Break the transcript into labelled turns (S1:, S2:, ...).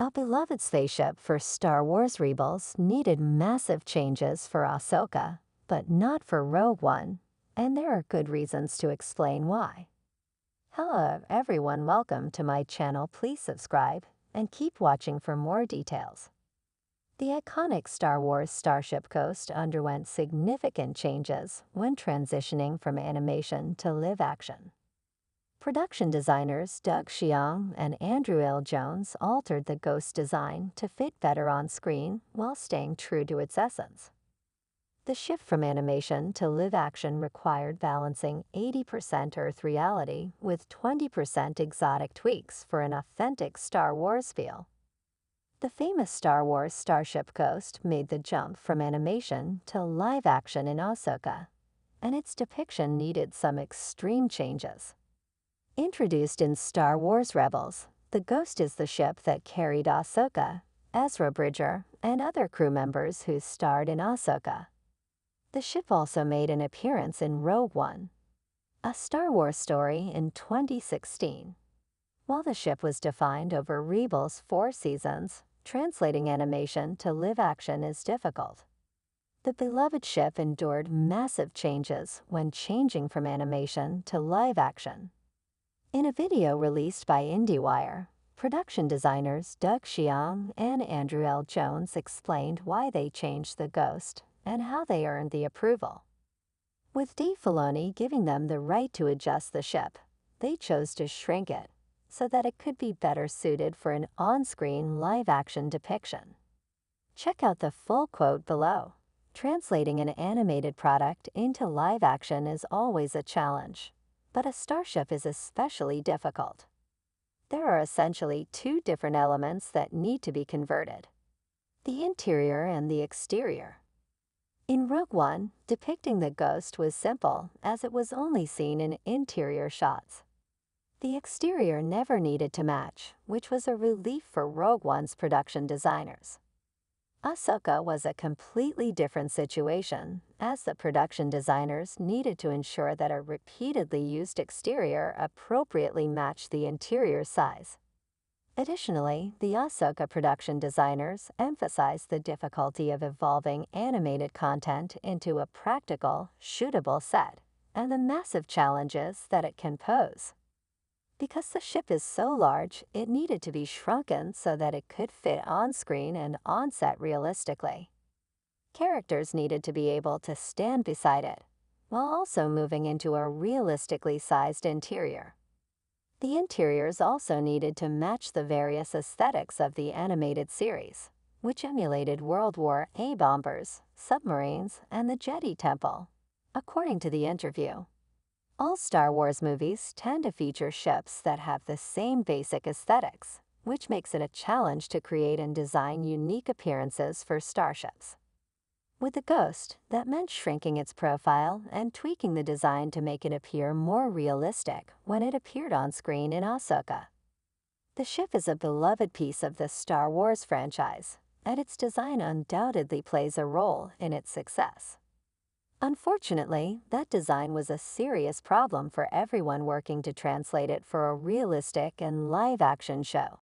S1: A beloved spaceship for Star Wars Rebels needed massive changes for Ahsoka, but not for Rogue One, and there are good reasons to explain why. Hello everyone, welcome to my channel. Please subscribe and keep watching for more details. The iconic Star Wars Starship Coast underwent significant changes when transitioning from animation to live action. Production designers Doug Chiang and Andrew L. Jones altered the Ghost design to fit better on screen while staying true to its essence. The shift from animation to live action required balancing 80% Earth reality with 20% exotic tweaks for an authentic Star Wars feel. The famous Star Wars Starship Coast made the jump from animation to live action in Ahsoka, and its depiction needed some extreme changes. Introduced in Star Wars Rebels, the Ghost is the ship that carried Ahsoka, Ezra Bridger, and other crew members who starred in Ahsoka. The ship also made an appearance in Rogue One, a Star Wars story in 2016. While the ship was defined over Rebels' 4 seasons, translating animation to live action is difficult. The beloved ship endured massive changes when changing from animation to live action. In a video released by IndieWire, production designers Doug Chiang and Andrew L. Jones explained why they changed the Ghost and how they earned the approval. With Dave Filoni giving them the right to adjust the ship, they chose to shrink it so that it could be better suited for an on-screen live-action depiction. Check out the full quote below. Translating an animated product into live action is always a challenge, but a starship is especially difficult. There are essentially 2 different elements that need to be converted: the interior and the exterior. In Rogue One, depicting the Ghost was simple as it was only seen in interior shots. The exterior never needed to match, which was a relief for Rogue One's production designers. Ahsoka was a completely different situation, as the production designers needed to ensure that a repeatedly used exterior appropriately matched the interior size. Additionally, the Ahsoka production designers emphasized the difficulty of evolving animated content into a practical, shootable set, and the massive challenges that it can pose. Because the ship is so large, it needed to be shrunken so that it could fit on-screen and on-set realistically. Characters needed to be able to stand beside it, while also moving into a realistically sized interior. The interiors also needed to match the various aesthetics of the animated series, which emulated World War A bombers, submarines, and the Jedi Temple, according to the interview. All Star Wars movies tend to feature ships that have the same basic aesthetics, which makes it a challenge to create and design unique appearances for starships. With the Ghost, that meant shrinking its profile and tweaking the design to make it appear more realistic when it appeared on screen in Ahsoka. The ship is a beloved piece of the Star Wars franchise, and its design undoubtedly plays a role in its success. Unfortunately, that design was a serious problem for everyone working to translate it for a realistic and live-action show.